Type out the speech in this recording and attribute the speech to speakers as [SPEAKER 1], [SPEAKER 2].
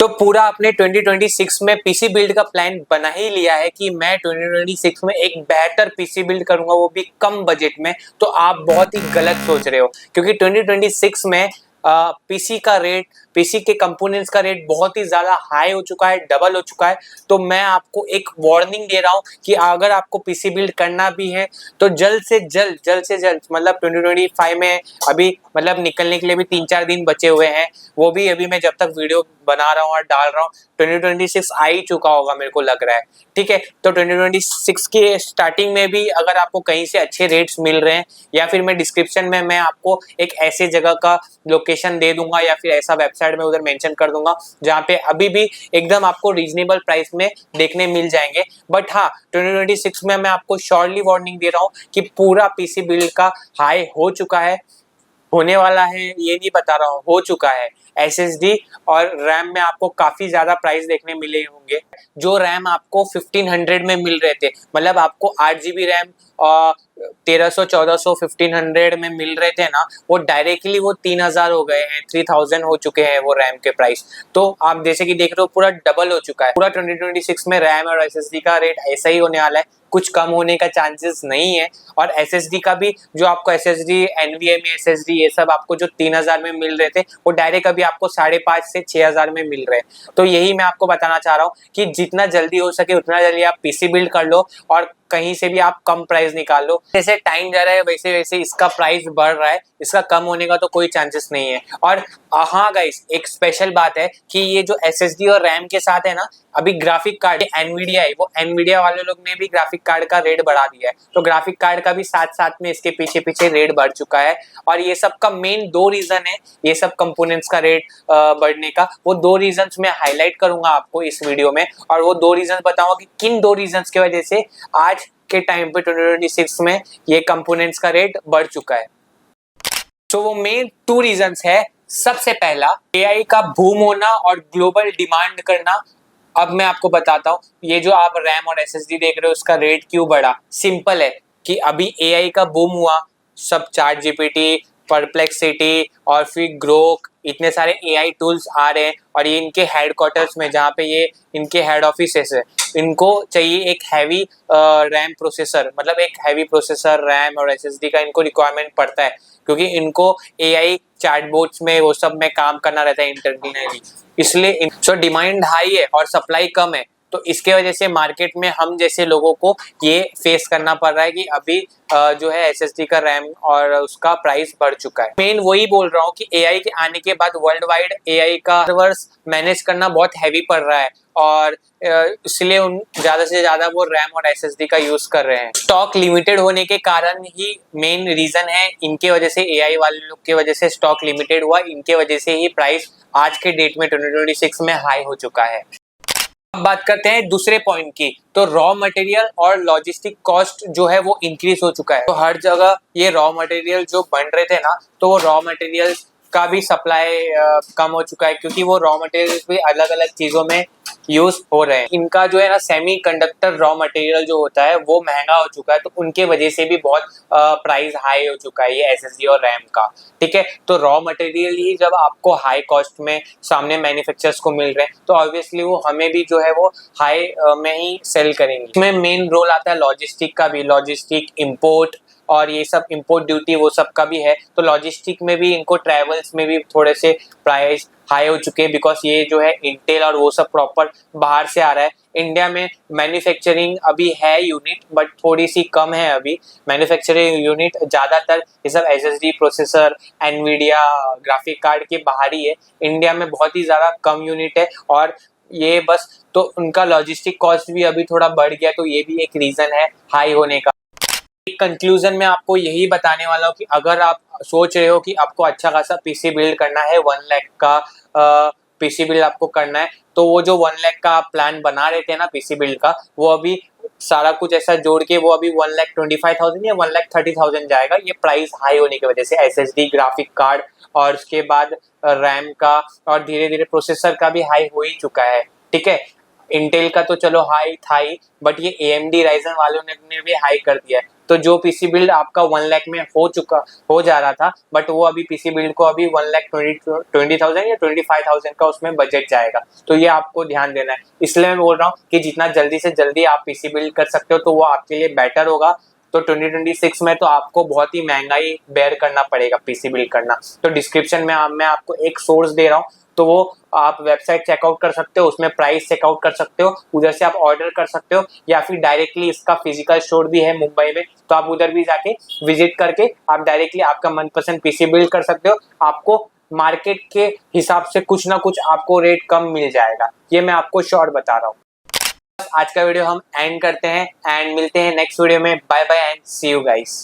[SPEAKER 1] तो पूरा अपने 2026 में पीसी बिल्ड का प्लान बना ही लिया है कि मैं 2026 में एक बेहतर पीसी बिल्ड करूंगा, वो भी कम बजट में। तो आप बहुत ही गलत सोच रहे हो, क्योंकि 2026 में पीसी का रेट, पीसी के कंपोनेंट्स का रेट बहुत ही ज्यादा हाई हो चुका है, डबल हो चुका है। तो मैं आपको एक वार्निंग दे रहा हूं कि अगर आपको पीसी बिल्ड करना भी है तो जल्द से जल्द मतलब 2025 में अभी मतलब निकलने के लिए भी 3-4 दिन बचे हुए हैं। वो भी अभी मैं जब तक वीडियो बना रहा हूँ और डाल रहा हूँ 2026 आ ही चुका होगा मेरे को लग रहा है। ठीक है, तो 2026 के स्टार्टिंग में भी अगर आपको कहीं से अच्छे रेट्स मिल रहे हैं, या फिर मैं डिस्क्रिप्शन में मैं आपको एक ऐसे जगह का लोकेशन दे दूंगा या फिर ऐसा वेबसाइट में उधर मेंशन कर दूंगा जहाँ पे अभी भी एकदम आपको रीजनेबल प्राइस में देखने मिल जाएंगे। बट हाँ, 2026 में मैं आपको श्योरली वार्निंग दे रहा हूँ कि पूरा पीसी बिल्ड का हाई हो चुका है, होने वाला है ये नहीं बता रहा हूँ, हो चुका है। एसएसडी और रैम में आपको काफी ज्यादा प्राइस देखने मिले होंगे। जो रैम आपको 1500 में मिल रहे थे, मतलब आपको 8 GB रैम और 1300 1400 1500 में मिल रहे थे ना, वो डायरेक्टली वो 3000 हो गए हैं, 3000 हो चुके हैं वो रैम के प्राइस। तो आप जैसे कि देख रहे हो पूरा डबल हो चुका है। पूरा 2026 में रैम और एसएसडी का रेट ऐसा ही होने वाला है, कुछ कम होने का चांसेस नहीं है। और एसएसडी का भी जो आपको एसएसडी एनवीएमई एसएसडी ये सब आपको जो 3000 में मिल रहे थे, वो डायरेक्ट अभी आपको 5,500 से 6,000 में मिल रहे हैं। तो यही मैं आपको बताना चाह रहा हूँ कि जितना जल्दी हो सके उतना जल्दी आप पीसी बिल्ड कर लो और कहीं से भी आप कम प्राइस निकाल लो। जैसे टाइम जा रहा है वैसे वैसे इसका प्राइस बढ़ रहा है, इसका कम होने का तो कोई चांसेस नहीं है। और हाँ गाइस, एक स्पेशल बात है कि ये जो एसएसडी और रैम के साथ है ना, अभी ग्राफिक कार्ड एनवीडिया है, वो एनवीडिया वाले लोग ने भी ग्राफिक कार्ड का रेट बढ़ा दिया है। तो ग्राफिक कार्ड का भी साथ साथ में इसके पीछे पीछे रेट बढ़ चुका है। और ये सब का मेन 2 रीजन है, ये सब कंपोनेंट्स का रेट बढ़ने का। वो 2 रीजंस मैं हाईलाइट करूंगा आपको इस वीडियो में, और वो 2 रीजन बताऊंगा कि किन 2 रीजंस की वजह से आज के टाइम पे 2026 में ये कंपोनेंट्स का रेट बढ़ चुका है। तो वो मेन 2 रीजंस है। सबसे पहला, एआई का बूम होना और ग्लोबल डिमांड करना। अब मैं आपको बताता हूँ, ये जो आप रैम और एसएसडी देख रहे हो उसका रेट क्यों बढ़ा। सिंपल है कि अभी एआई का बूम हुआ, सब चैट जीपीटी, परप्लेक्सिटी और फिर ग्रोक, इतने सारे एआई टूल्स आ रहे हैं। और ये इनके हेडक्वार्टर्स में, जहाँ पे ये इनके हेड ऑफिसेस है, इनको चाहिए एक हैवी रैम प्रोसेसर, मतलब एक हैवी प्रोसेसर रैम और एसएसडी का इनको रिक्वायरमेंट पड़ता है, क्योंकि इनको एआई चैटबॉट्स में वो सब में काम करना रहता है इंटरनली। इसलिए सो डिमांड हाई है और सप्लाई कम है। तो इसके वजह से मार्केट में हम जैसे लोगों को ये फेस करना पड़ रहा है कि अभी जो है एसएसडी का रैम और उसका प्राइस बढ़ चुका है। मेन वही बोल रहा हूँ कि एआई के आने के बाद वर्ल्ड वाइड एआई का सर्वर्स मैनेज करना बहुत हैवी पड़ रहा है, और इसलिए उन ज्यादा से ज्यादा वो रैम और एसएसडी का यूज कर रहे हैं। स्टॉक लिमिटेड होने के कारण ही मेन रीजन है, इनके वजह से, एआई वाले लोग के वजह से स्टॉक लिमिटेड हुआ, इनके वजह से ही प्राइस आज के डेट में 2026 में हाई हो चुका है। अब बात करते हैं दूसरे पॉइंट की। तो रॉ मटेरियल और लॉजिस्टिक कॉस्ट जो है वो इंक्रीज हो चुका है। तो हर जगह ये रॉ मटेरियल जो बन रहे थे ना, तो वो रॉ मटेरियल का भी सप्लाई कम हो चुका है, क्योंकि वो रॉ मटेरियल भी अलग अलग चीजों में यूज हो रहे हैं। इनका जो है ना सेमी कंडक्टर रॉ मटेरियल जो होता है वो महंगा हो चुका है, तो उनके वजह से भी बहुत प्राइस हाई हो चुका है ये एसएसडी और रैम का। ठीक है, तो रॉ मटेरियल ही जब आपको हाई कॉस्ट में सामने मैन्युफैक्चरर्स को मिल रहे हैं, तो ऑब्वियसली वो हमें भी जो है वो हाई में ही सेल करेंगे। इसमें मेन रोल आता है लॉजिस्टिक का भी, लॉजिस्टिक, इंपोर्ट और ये सब इंपोर्ट ड्यूटी वो सब का भी है। तो लॉजिस्टिक में भी इनको, ट्रैवल्स में भी थोड़े से प्राइस हाई हो चुके हैं, बिकॉज ये जो है इंटेल और वो सब प्रॉपर बाहर से आ रहा है। इंडिया में मैन्युफैक्चरिंग अभी है यूनिट, बट थोड़ी सी कम है अभी मैन्युफैक्चरिंग यूनिट। ज्यादातर ये सब SSD processor, Nvidia graphic card के बाहर ही है। इंडिया में बहुत ही ज्यादा कम यूनिट है, और ये बस, तो उनका लॉजिस्टिक कॉस्ट भी अभी थोड़ा बढ़ गया, तो ये भी एक रीजन है हाई होने का। कंक्लूजन में आपको यही बताने वाला हूँ कि अगर आप सोच रहे हो कि आपको अच्छा खासा पीसी बिल्ड करना है, 1 लाख का पीसी बिल्ड आपको करना है, तो वो जो 1 लाख का प्लान बना रहे थे ना पीसी बिल्ड का, वो अभी सारा कुछ ऐसा जोड़ के वो अभी 1,25,000 या 1,30,000 जाएगा। ये प्राइस हाई होने की वजह से एसएसडी, ग्राफिक कार्ड और उसके बाद रैम का और धीरे धीरे प्रोसेसर का भी हाई हो ही चुका है। ठीक है, इंटेल का तो चलो हाई था ही, बट ये AMD राइजन वालों ने भी हाई कर दिया है। तो जो पीसी बिल्ड आपका 1 लाख में हो जा रहा था, बट वो अभी पीसी बिल्ड को अभी 1,20,000 या 25,000 का उसमें बजट जाएगा। तो ये आपको ध्यान देना है। इसलिए मैं बोल रहा हूँ कि जितना जल्दी से जल्दी आप पीसी बिल्ड कर सकते हो तो वो आपके लिए बेटर होगा। तो 2026 में तो आपको बहुत ही महंगाई बेयर करना पड़ेगा पीसी बिल्ड करना। तो डिस्क्रिप्शन में मैं आपको एक सोर्स दे रहा हूँ, तो वो आप वेबसाइट चेकआउट कर सकते हो, उसमें प्राइस चेकआउट कर सकते हो, उधर से आप ऑर्डर कर सकते हो, या फिर डायरेक्टली इसका फिजिकल स्टोर भी है मुंबई में, तो आप उधर भी जाके विजिट करके आप डायरेक्टली आपका मनपसंद पीसी बिल्ड कर सकते हो। आपको मार्केट के हिसाब से कुछ ना कुछ आपको रेट कम मिल जाएगा, ये मैं आपको श्योर बता रहा हूँ। आज का वीडियो हम एंड करते हैं एंड मिलते हैं नेक्स्ट वीडियो में। Bye bye and see you guys.